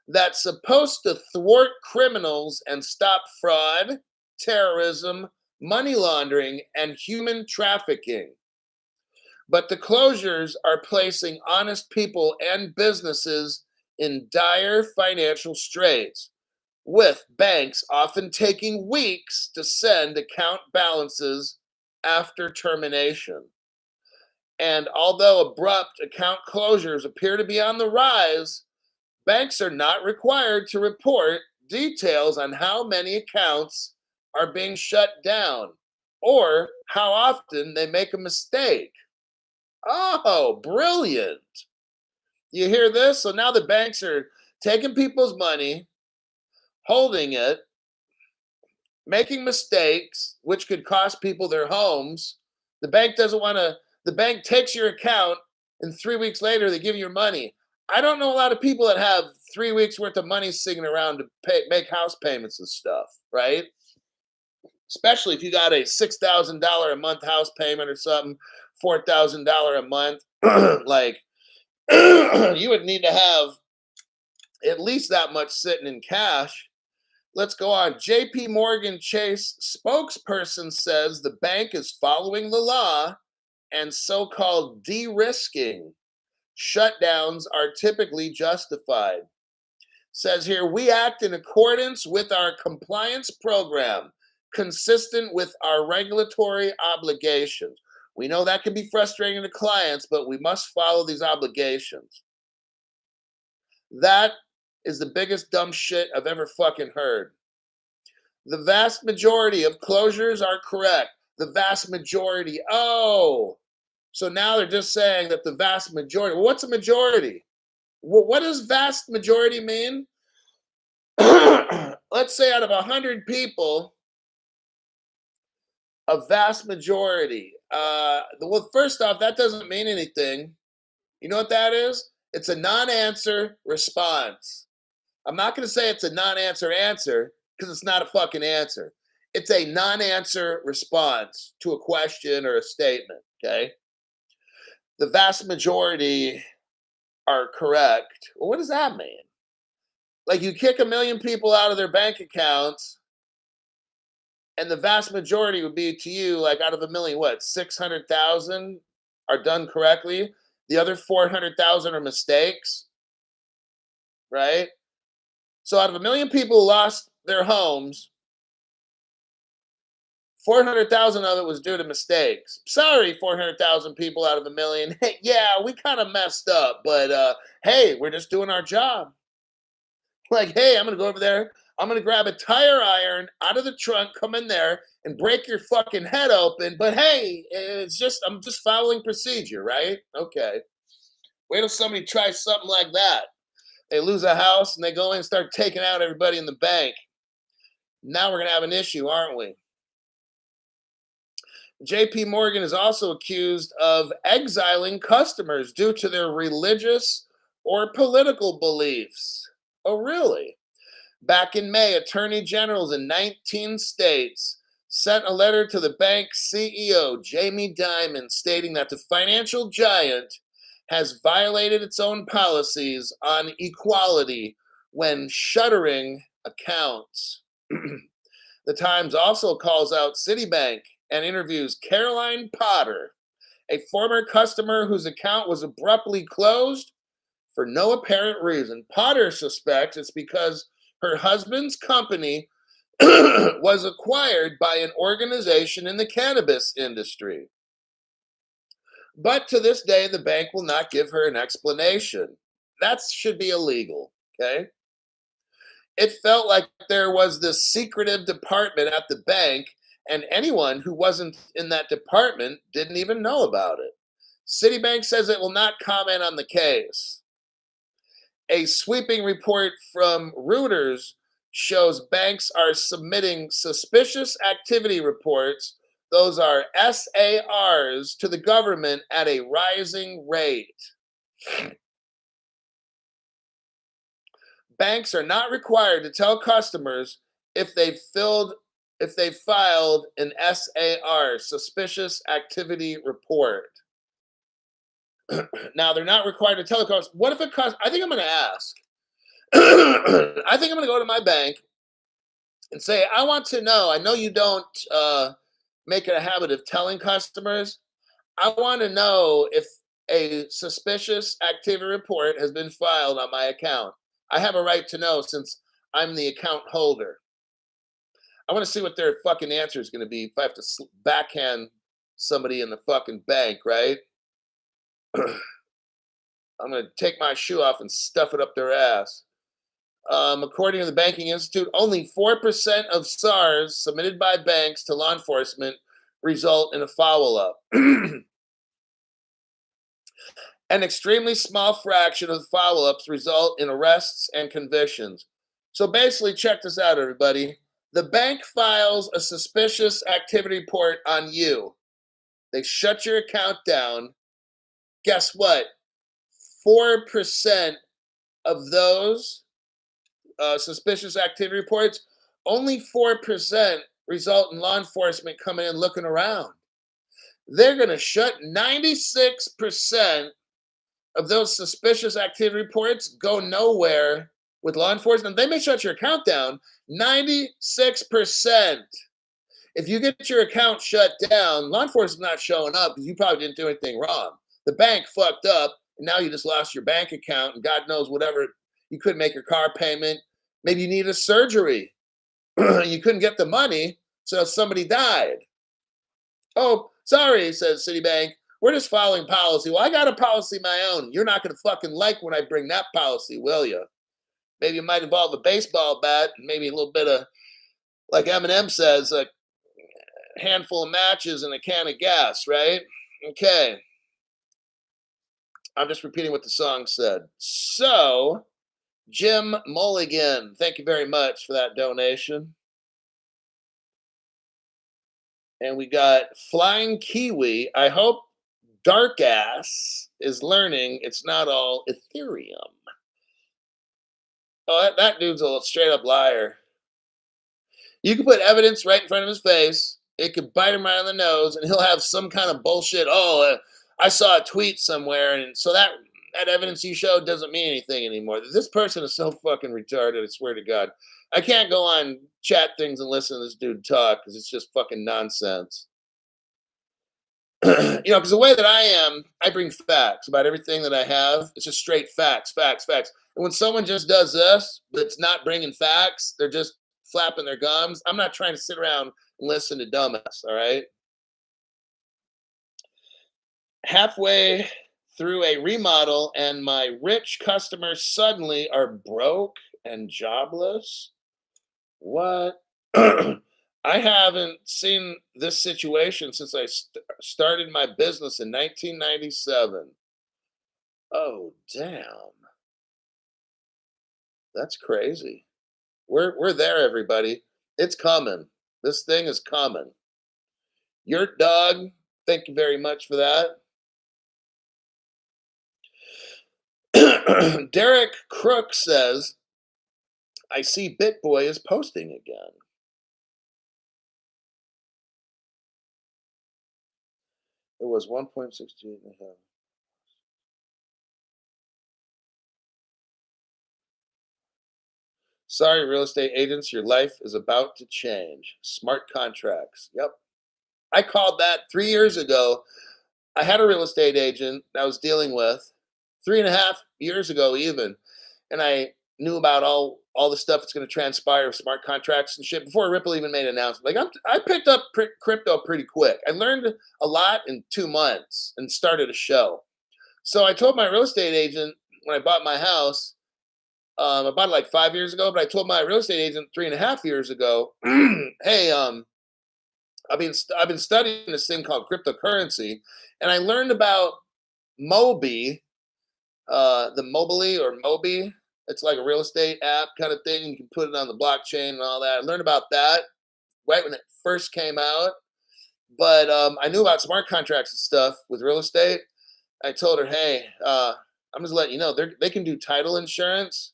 that's supposed to thwart criminals and stop fraud, terrorism, money laundering, and human trafficking. But the closures are placing honest people and businesses in dire financial straits, with banks often taking weeks to send account balances after termination. And although abrupt account closures appear to be on the rise, banks are not required to report details on how many accounts are being shut down or how often they make a mistake. Oh, brilliant. You hear this? So now the banks are taking people's money, holding it, making mistakes, which could cost people their homes. The bank doesn't want to, the bank takes your account and 3 weeks later they give you your money. I don't know a lot of people that have 3 weeks worth of money sitting around to make house payments and stuff, right? Especially if you got a $6,000 a month house payment or something, $4,000 a month. Like, you would need to have at least that much sitting in cash. Let's go on. JP Morgan Chase spokesperson says the bank is following the law and so-called de-risking shutdowns are typically justified. Says here, we act in accordance with our compliance program, consistent with our regulatory obligations. We know that can be frustrating to clients, but we must follow these obligations. That is the biggest dumb shit I've ever fucking heard. The vast majority of closures are correct. The vast majority. Oh, so now they're just saying that the vast majority. Well, what's a majority? What does vast majority mean? Let's say out of 100 people, a vast majority. Well, first off, that doesn't mean anything. You know what that is? It's a non-answer response. I'm not going to say it's a non-answer answer because it's not a fucking answer. It's a non-answer response to a question or a statement, okay? The vast majority are correct. Well, what does that mean? Like you kick 1 million people out of their bank accounts and the vast majority would be to you, like out of 1 million, what, 600,000 are done correctly? The other 400,000 are mistakes, right? So out of 1 million people who lost their homes, 400,000 of it was due to mistakes. Sorry, 400,000 people out of 1 million. Hey, yeah, we kind of messed up, but hey, we're just doing our job. Like, hey, I'm going to go over there. I'm going to grab a tire iron out of the trunk, come in there and break your fucking head open. But hey, I'm just following procedure, right? Okay. Wait till somebody tries something like that. They lose a house and they go in and start taking out everybody in the bank. Now we're going to have an issue, aren't we? JP Morgan is also accused of exiling customers due to their religious or political beliefs. Oh, really? Back in May, attorney generals in 19 states sent a letter to the bank's CEO, Jamie Dimon, stating that the financial giant has violated its own policies on equality when shuttering accounts. The Times also calls out Citibank and interviews Caroline Potter, a former customer whose account was abruptly closed for no apparent reason. Potter suspects it's because her husband's company was acquired by an organization in the cannabis industry. But to this day, the bank will not give her an explanation. That should be illegal, okay? It felt like there was this secretive department at the bank, and anyone who wasn't in that department didn't even know about it. Citibank says it will not comment on the case. A sweeping report from Reuters shows banks are submitting suspicious activity reports, those are SARs, to the government at a rising rate. Banks are not required to tell customers if they filed an SAR, suspicious activity report. Now they're not required to tell the customers. What if it costs? I think I'm going to ask. I think I'm going to go to my bank and say, I want to know. I know you don't make it a habit of telling customers. I want to know if a suspicious activity report has been filed on my account. I have a right to know since I'm the account holder. I want to see what their fucking answer is going to be if I have to backhand somebody in the fucking bank, right? I'm going to take my shoe off and stuff it up their ass. According to the Banking Institute, only 4% of SARs submitted by banks to law enforcement result in a follow-up. An extremely small fraction of follow-ups result in arrests and convictions. So basically, check this out, everybody. The bank files a suspicious activity report on you. They shut your account down. Guess what? 4% of those suspicious activity reports, only 4% result in law enforcement coming in looking around. They're going to shut 96% of those suspicious activity reports go nowhere with law enforcement. They may shut your account down. 96%. If you get your account shut down, law enforcement's not showing up because you probably didn't do anything wrong. The bank fucked up, and now you just lost your bank account, and God knows whatever. You couldn't make your car payment. Maybe you needed a surgery. You couldn't get the money, so somebody died. Oh, sorry, says Citibank. We're just following policy. Well, I got a policy of my own. You're not going to fucking like when I bring that policy, will you? Maybe it might involve a baseball bat and maybe a little bit of, like Eminem says, a handful of matches and a can of gas, right? Okay. I'm just repeating what the song said. So, Jim Mulligan, thank you very much for that donation. And we got Flying Kiwi. I hope Dark Ass is learning it's not all Ethereum. Oh, that dude's a straight up liar. You can put evidence right in front of his face. It could bite him right on the nose, and he'll have some kind of bullshit. Oh, I saw a tweet somewhere, and so that evidence you showed doesn't mean anything anymore. This person is so fucking retarded. I swear to God, I can't go on chat things and listen to this dude talk because it's just fucking nonsense. Because the way that I am, I bring facts about everything that I have. It's just straight facts, facts, facts. And when someone just does this, but it's not bringing facts, they're just flapping their gums. I'm not trying to sit around and listen to dumbass, all right? Halfway through a remodel, and my rich customers suddenly are broke and jobless. What? I haven't seen this situation since I started my business in 1997. Oh, damn. That's crazy. We're there, everybody. It's coming. This thing is coming. Your dog, thank you very much for that. Derek Crook says, I see BitBoy is posting again. It was 1.62 and a half. Sorry, real estate agents, your life is about to change. Smart contracts. Yep. I called that 3 years ago. I had a real estate agent that I was dealing with 3.5 years ago, even, and I knew about all the stuff that's going to transpire with smart contracts and shit before Ripple even made an announcement. Like I picked up crypto pretty quick. I learned a lot in 2 months and started a show. So I told my real estate agent when I bought my house. I bought it like 5 years ago, but I told my real estate agent 3.5 years ago, "Hey, I've been studying this thing called cryptocurrency, and I learned about Mobi, the Mobily or Mobi. It's like a real estate app kind of thing. You can put it on the blockchain and all that. I learned about that right when it first came out, but I knew about smart contracts and stuff with real estate. I told her, hey, I'm just letting you know they can do title insurance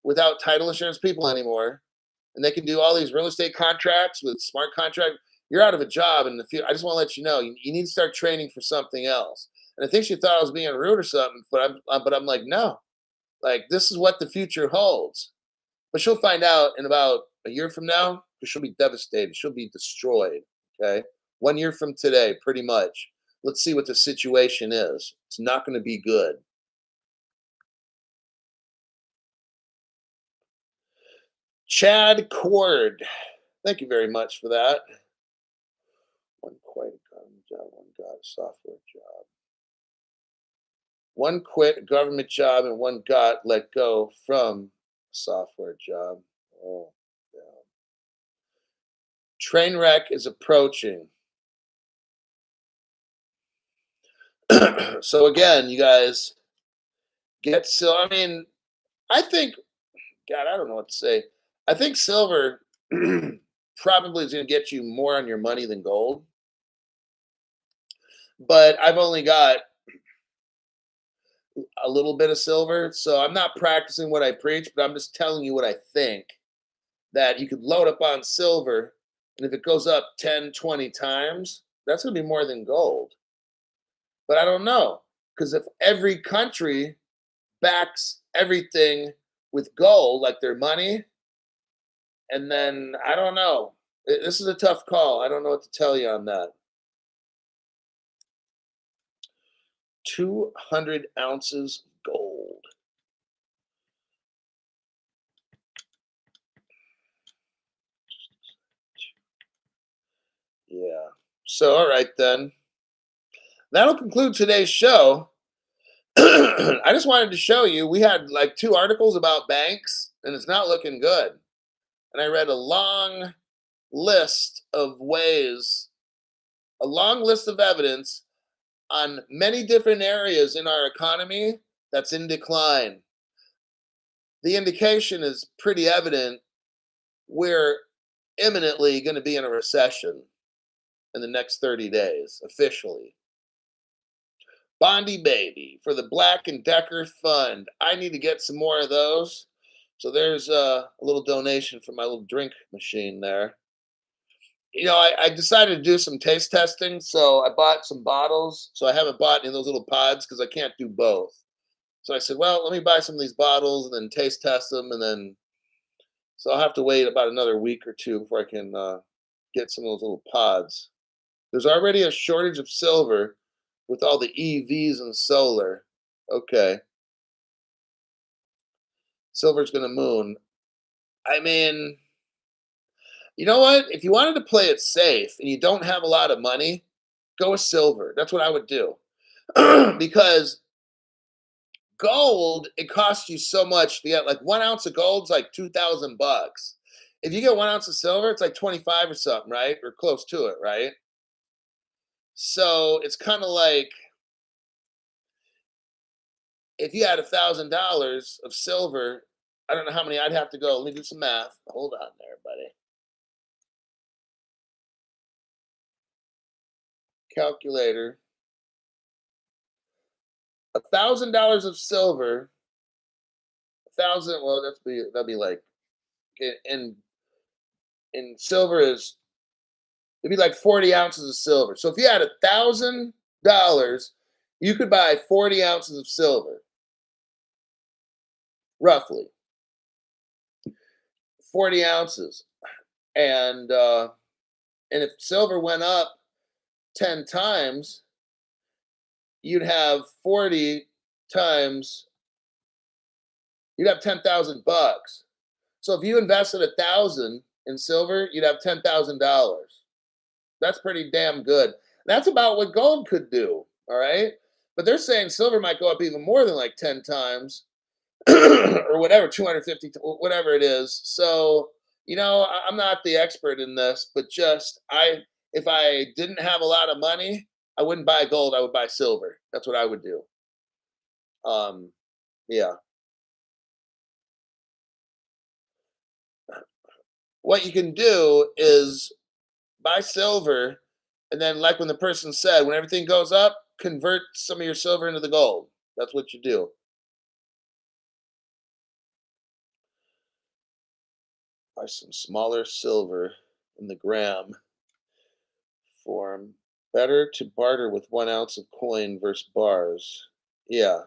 without title insurance people anymore, and they can do all these real estate contracts with smart contract. You're out of a job in the future. I just want to let you know you need to start training for something else." And I think she thought I was being rude or something, but I'm like, no, like this is what the future holds. But she'll find out in about a year from now because she'll be devastated. She'll be destroyed. Okay, 1 year from today, pretty much. Let's see what the situation is. It's not going to be good. Chad Cord, thank you very much for that. One quit a government job, one got a software job. One quit a government job and one got let go from a software job. Oh, train wreck is approaching. So again, you guys get so. I mean, I think God, I don't know what to say. I think silver probably is going to get you more on your money than gold. But I've only got a little bit of silver, so I'm not practicing what I preach, but I'm just telling you what I think. That you could load up on silver, and if it goes up 10, 20 times, that's going to be more than gold. But I don't know, because if every country backs everything with gold, like their money, and then I don't know. This is a tough call. I don't know what to tell you on that. 200 ounces gold. Yeah. So, all right then. That'll conclude today's show. I just wanted to show you we had like 2 articles about banks, and it's not looking good. And I read list of ways, a long list of evidence on many different areas in our economy that's in decline. The indication is pretty evident we're imminently going to be in a recession in the next 30 days, officially. Bondi Baby for the Black and Decker Fund. I need to get some more of those. So there's a little donation for my little drink machine there. I decided to do some taste testing, so I bought some bottles. So I haven't bought any of those little pods because I can't do both. So I said, well, let me buy some of these bottles and then taste test them, and then so I'll have to wait about another week or two before I can get some of those little pods. There's already a shortage of silver with all the EVs and solar. Okay, silver's gonna moon. I mean, you know what? If you wanted to play it safe and you don't have a lot of money, go with silver. That's what I would do. Because gold, it costs you so much to get like 1 ounce of gold's like $2,000. If you get 1 ounce of silver, it's like 25 or something, right? Or close to it, right? So it's kind of like if you had $1,000 of silver, I don't know how many I'd have to go. Let me do some math. Hold on there, buddy. Calculator. $1,000 of silver. 1,000. Well, that'd be like in silver is it'd be like 40 ounces of silver. So if you had $1,000, you could buy 40 ounces of silver, roughly. 40 ounces. And if silver went up 10 times, you'd have 40 times, you'd have 10,000 bucks. So if you invested 1,000 in silver, you'd have $10,000. That's pretty damn good. That's about what gold could do. All right. But they're saying silver might go up even more than like 10 times or whatever, 250, whatever it is. So, I'm not the expert in this, but if I didn't have a lot of money, I wouldn't buy gold. I would buy silver. That's what I would do. Um, yeah. What you can do is buy silver, and then, like when the person said, when everything goes up, convert some of your silver into the gold. That's what you do. Buy some smaller silver in the gram form. Better to barter with 1 ounce of coin versus bars. Yeah,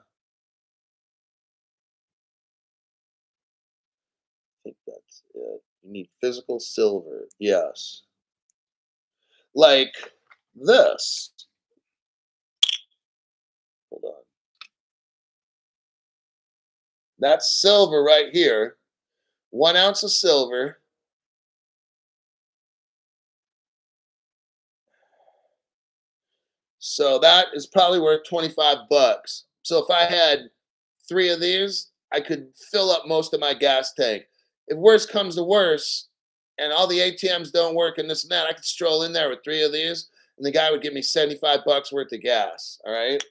I think that's it. You need physical silver. Yes. Like this. Hold on. That's silver right here. 1 ounce of silver. So that is probably worth 25 bucks. So if I had three of these, I could fill up most of my gas tank. If worse comes to worse, and all the ATMs don't work and this and that, I could stroll in there with three of these, and the guy would give me 75 bucks worth of gas. All right.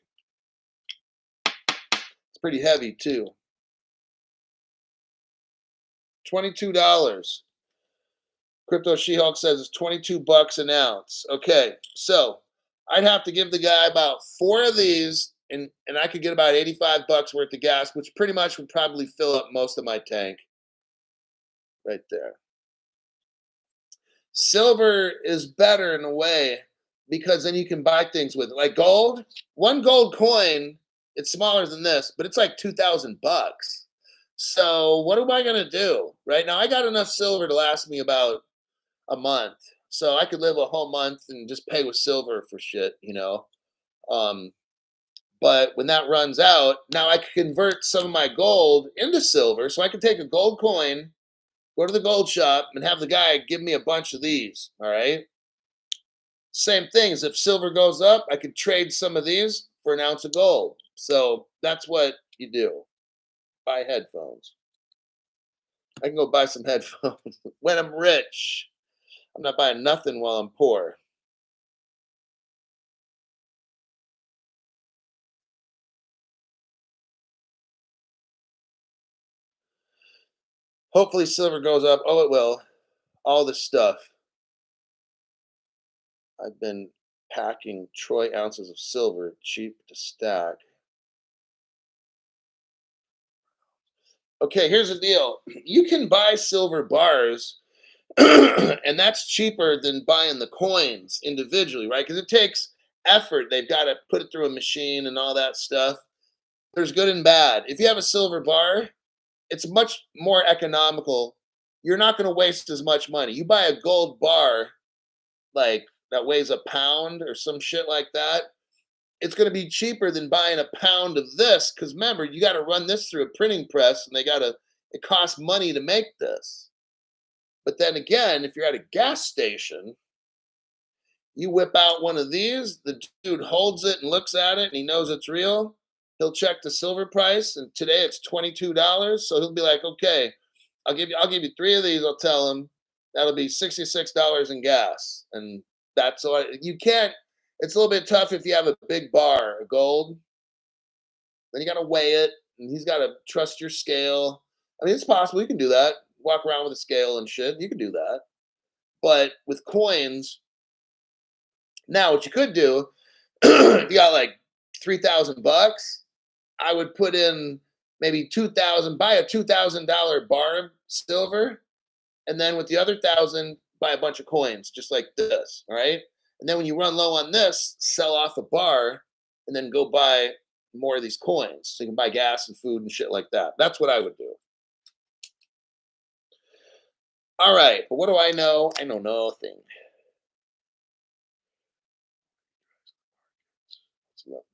It's pretty heavy too. $22. Crypto She-Hulk says it's 22 bucks an ounce. Okay, so I'd have to give the guy about four of these, and I could get about 85 bucks worth of gas, which pretty much would probably fill up most of my tank right there. Silver is better in a way because then you can buy things with it. Like gold, one gold coin, it's smaller than this, but it's like 2,000 bucks. So what am I gonna do? Right now, I got enough silver to last me about a month. So I could live a whole month and just pay with silver for shit. Um, but when that runs out, now I can convert some of my gold into silver. So I can take a gold coin, go to the gold shop, and have the guy give me a bunch of these. All right. Same thing as if silver goes up, I could trade some of these for 1 ounce of gold. So that's what you do. Buy headphones. I can go buy some headphones when I'm rich. I'm not buying nothing while I'm poor. Hopefully silver goes up. Oh, it will. All this stuff. I've been packing troy ounces of silver, cheap to stack. Okay, here's the deal. You can buy silver bars, and that's cheaper than buying the coins individually, right? Because it takes effort. They've got to put it through a machine and all that stuff. There's good and bad. If you have a silver bar, it's much more economical. You're not going to waste as much money. You buy a gold bar, like that weighs a pound or some shit like that, it's going to be cheaper than buying a pound of this because remember, you got to run this through a printing press and it costs money to make this. But then again, if you're at a gas station, you whip out one of these, the dude holds it and looks at it and he knows it's real. He'll check the silver price, and today it's $22. So he'll be like, okay, I'll give you three of these. I'll tell him that'll be $66 in gas. And that's all you can't. It's a little bit tough if you have a big bar of gold. Then you got to weigh it, and he's got to trust your scale. I mean, it's possible you can do that. Walk around with a scale and shit. You can do that. But with coins, now what you could do, if you got like 3,000 bucks, I would put in maybe 2,000. Buy a $2,000 bar of silver, and then with the other 1,000, buy a bunch of coins, just like this. All right. And then when you run low on this, sell off a bar, and then go buy more of these coins, so you can buy gas and food and shit like that. That's what I would do. All right, but what do I know? I know nothing.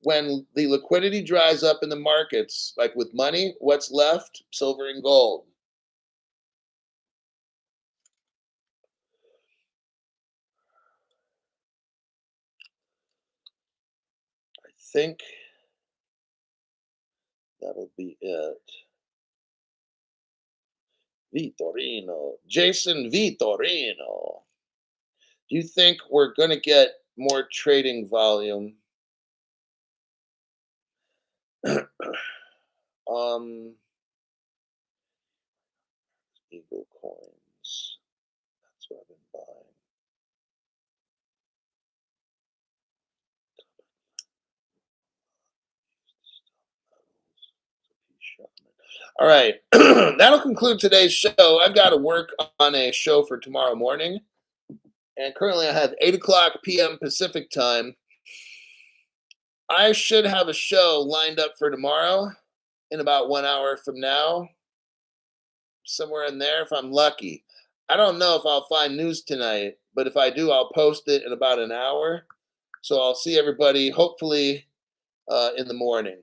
When the liquidity dries up in the markets, like with money, what's left? Silver and gold. I think that'll be it. Vitorino. Jason Vitorino. Do you think we're going to get more trading volume? um, Eagle coins. That's what I've been buying. All right. That'll conclude today's show. I've got to work on a show for tomorrow morning. And currently I have 8 o'clock p.m. Pacific time. I should have a show lined up for tomorrow in about 1 hour from now, somewhere in there if I'm lucky. I don't know if I'll find news tonight, but if I do, I'll post it in about an hour. So I'll see everybody hopefully in the morning.